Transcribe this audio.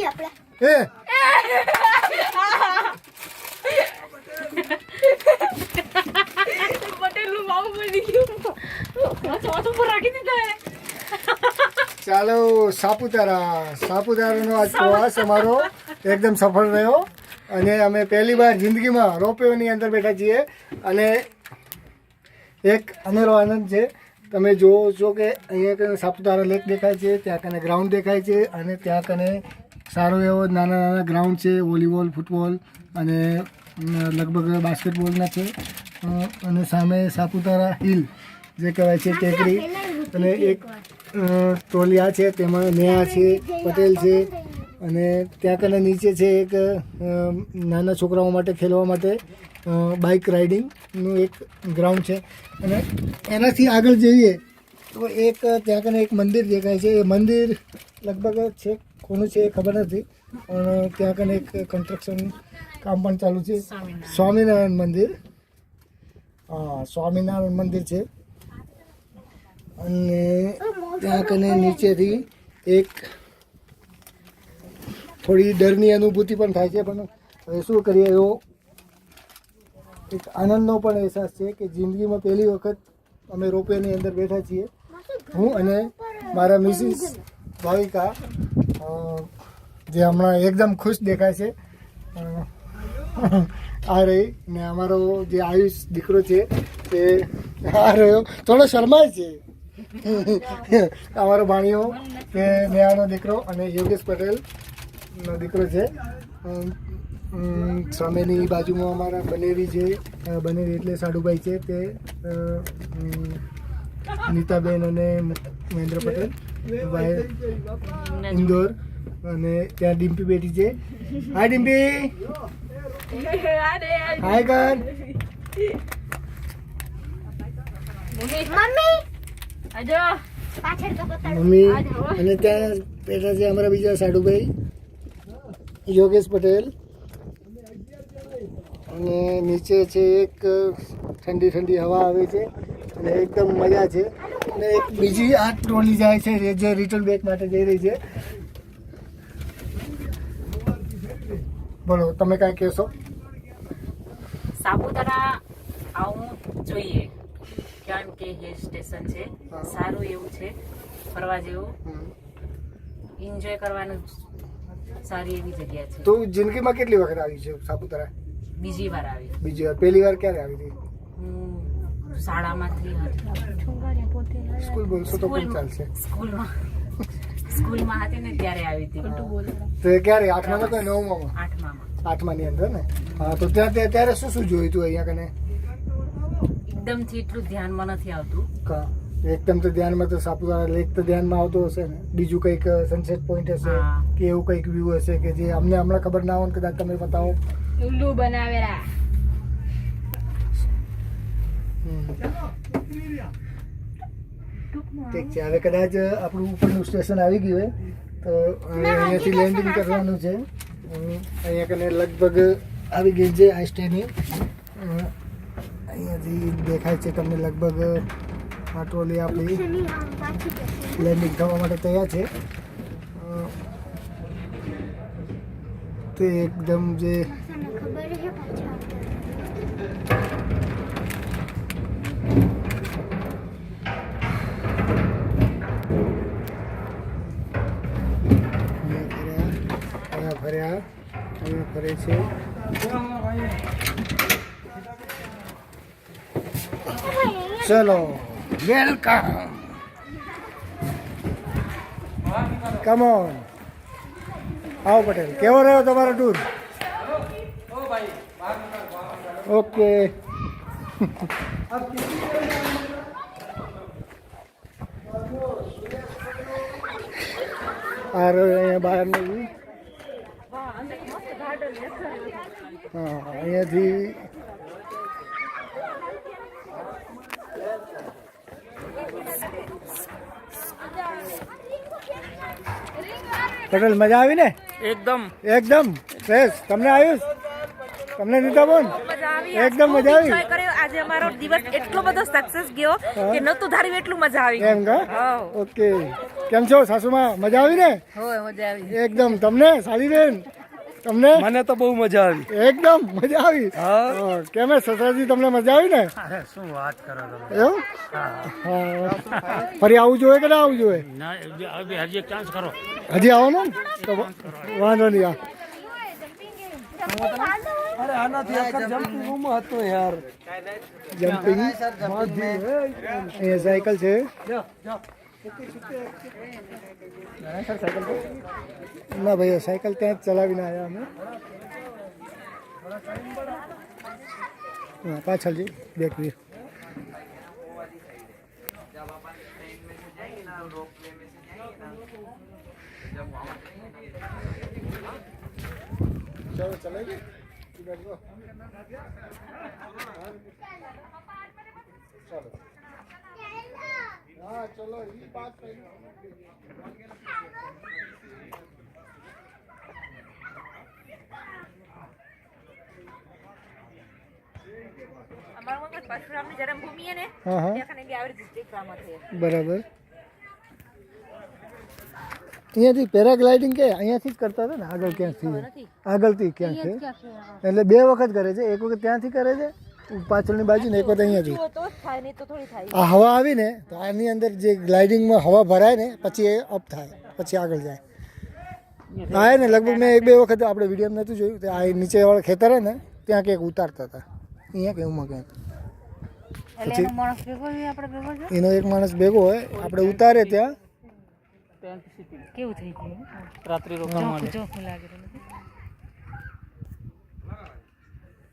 એ પટેલનું માવું બની ગયું ઉપર રાખી દીધા. ચાલો સાપુતારાનો આજ પ્રવાસ અમારો એકદમ સફળ રહ્યો અને અમે પહેલી વાર જિંદગીમાં રોપવેની અંદર બેઠા છીએ અને એક અનેરો આનંદ છે. તમે જોવો છો કે અહીંયા કને સાપુતારા લેક દેખાય છે, ત્યાં કને ગ્રાઉન્ડ દેખાય છે અને ત્યાં કને સારો એવો નાના નાના ગ્રાઉન્ડ છે, વોલીબોલ, ફૂટબોલ અને લગભગ બાસ્કેટબોલના છે અને સામે સાપુતારા હિલ જે કહેવાય છે ટેકરી અને એક ટોલિયા છે, તેમાં નેહા છે, પટેલ છે અને ત્યાં કને નીચે છે એક નાના છોકરાઓ માટે ખેલવા માટે બાઇક રાઇડિંગનું એક ગ્રાઉન્ડ છે અને એનાથી આગળ જઈએ તો એક ત્યાં કને એક મંદિર દેખાય છે. એ મંદિર લગભગ છે કોનું છે એ ખબર નથી પણ ત્યાં કને એક કન્સ્ટ્રક્શન કામ પણ ચાલુ છે. સ્વામિનારાયણ મંદિર, હા સ્વામિનારાયણ મંદિર છે અને ત્યાં કને નીચેથી એક થોડી ડરની અનુભૂતિ પણ થાય છે પણ હવે શું કરીએ એવો એક આનંદનો પણ અહેસાસ છે કે જિંદગીમાં પહેલી વખત અમે રોપવેની અંદર બેઠા છીએ. હું અને મારા મિસિસ ભાવિકા જે હમણાં એકદમ ખુશ દેખાય છે આ રહી ને અમારો જે આયુષ દીકરો છે તે આ રહ્યો થોડો શરમાય છે. અમારો ભાણીઓ કે નેહાનો દીકરો અને યોગેશ પટેલનો દીકરો છે. સામેની બાજુમાં અમારા બનેવી છે, બનેવી એટલે સાડુભાઈ છે તે નીતાબેન અને મહેન્દ્ર પટેલ ભાઈ ઇન્દોર અને ત્યાં ડિમ્પી બેઠી છે. હાય ડિમ્પી, હાય કર મમ્મી. અને ત્યાં બેઠા છે અમારા બીજા સાડુભાઈ યોગેશ પટેલ અને નીચે છે એક ઠંડી ઠંડી હવા આવે છે અને એકદમ મજા છે. અને એક બીજી આ ટ્રોલી જાય છે જે રિટર્ન બેક માટે જઈ રહી છે. બોલો તમે કાંઈ કહેશો? સાપુતારા આવું જોઈએ કારણ કે હિલ સ્ટેશન છે, સારું એવું છે, ફરવા જેવું, એન્જોય કરવાનું સારી એવી જગ્યા છે. તું જિંદગીમાં કેટલી વખત આવી છે સાપુતારા? બીજી વાર આવી. બીજી વાર? પહેલી વાર ક્યારે આવી હતી? હું શાળામાંથી સ્કૂલ બોલશો તો પણ ચાલશે. સ્કૂલમાં હતી ને ત્યારે આવી હતી. તો એ ક્યારે? 8મા કે 9મા? 8માની અંદર ને. હા તો ત્યારે શું શું જોયું તું અહીંયા કને? એકદમથી એટલું ધ્યાનમાં નથી આવતું. એકદમ તો ધ્યાનમાં તો સાપુતારા લેક તો ધ્યાનમાં આવતો હશે ને, બીજું કંઈક સનસેટ પોઈન્ટ હશે કે એવું કંઈક વ્યૂ હશે કે જે અમને હમણાં ખબર ના હોય, કદાચ તમે બતાવો. ઉલ્લુ બનાવેલા. ઠીક છે, હવે કદાચ આપણું ઉપરનું સ્ટેશન આવી ગયું હોય તો અહીંયાથી લેન્ડિંગ કરવાનું છે. અહીંયા કને લગભગ આવી ગઈ છે આ સ્ટેડિયમ. અહીંયાથી દેખાય છે તમને લગભગ આ ટ્રોલી આપણી લેન્ડિંગ થવા માટે તૈયાર છે. તે એકદમ જે ફર્યા અહીંયા ફરે છે. ચલો વેલકમ, કમ ઓન. આવો પટેલ, કેવો રહ્યો તમારો ટૂર? ઓકે. આ રહ્યો અહીંયા બહારનું વ્યૂ. હા અહીંયાથી પટેલ મજા આવી ને? એકદમ એકદમ ફ્રેશ. તમને આયુષ તમને નીતાબેન મજા આવી એકદમ મજા આવી એન્જોય કર્યો આજે અમારો દિવસ એટલો બધો સક્સેસ ગયો કે નતું ધાર્યું એટલું મજા આવી એમ કા હા ઓકે કેમ છો સાસુમાં મજા આવી ને હોય મજા આવી એકદમ તમને સાલીબેન તમને મને તો બહુ મજા આવી એકદમ મજા આવી હા કેમ સસરાજી તમને મજા આવી ને શું વાત કરો તમે એવું હા ફરી આવવું જોઈએ કે ના આવવું જોઈએ હજી એક ચાન્સ કરો હજી આવો ને તો વાંધો નહીં આ અરે આનાથી એક જમ્પિંગ રૂમ હતો યાર જમ્પિંગ અહીંયા સાયકલ છે ના ભાઈ સાયકલ ત્યાં જ ચલાવીને આવ્યા અમે હા પાછળજી બેકરી चलो चलेगी चलो हाँ चलो ये बात અમારું વખત પરશુરામની જન્મભૂમિ છે ને हाँ हाँ ત્યાં કને આવી રીતે પ્રોગ્રામ છે બરાબર અહીંયાથી પેરાગ્લાઇડિંગ કે અહીંયાથી જ કરતા હતા ને આગળ ક્યાંથી આગળથી ક્યાં છે એટલે બે વખત કરે છે એક વખત ત્યાંથી કરે છે પાછળની બાજુ ને એક વખત અહીંયાથી તો જ થાય નહીં તો થોડી થાય આ હવા આવી ને તો આની અંદર જે ગ્લાઇડિંગમાં હવા ભરાય ને પછી એ અપ થાય પછી આગળ જાય હા ને લગભગ મેં એક બે વખત આપણે વિડીયો નહોતું જોયું તો આ નીચેવાળા ખેતર હે ને ત્યાં ક્યાંક ઉતારતા હતા અહીંયા કે એમાં ક્યાંક પછી માણસ ભેગો આપણે ભેગો છે એનો એક માણસ ભેગો હોય આપણે ઉતારે ત્યાં કેવું થઈ ગયું રાત્રિ રોકાણ જોખું લાગે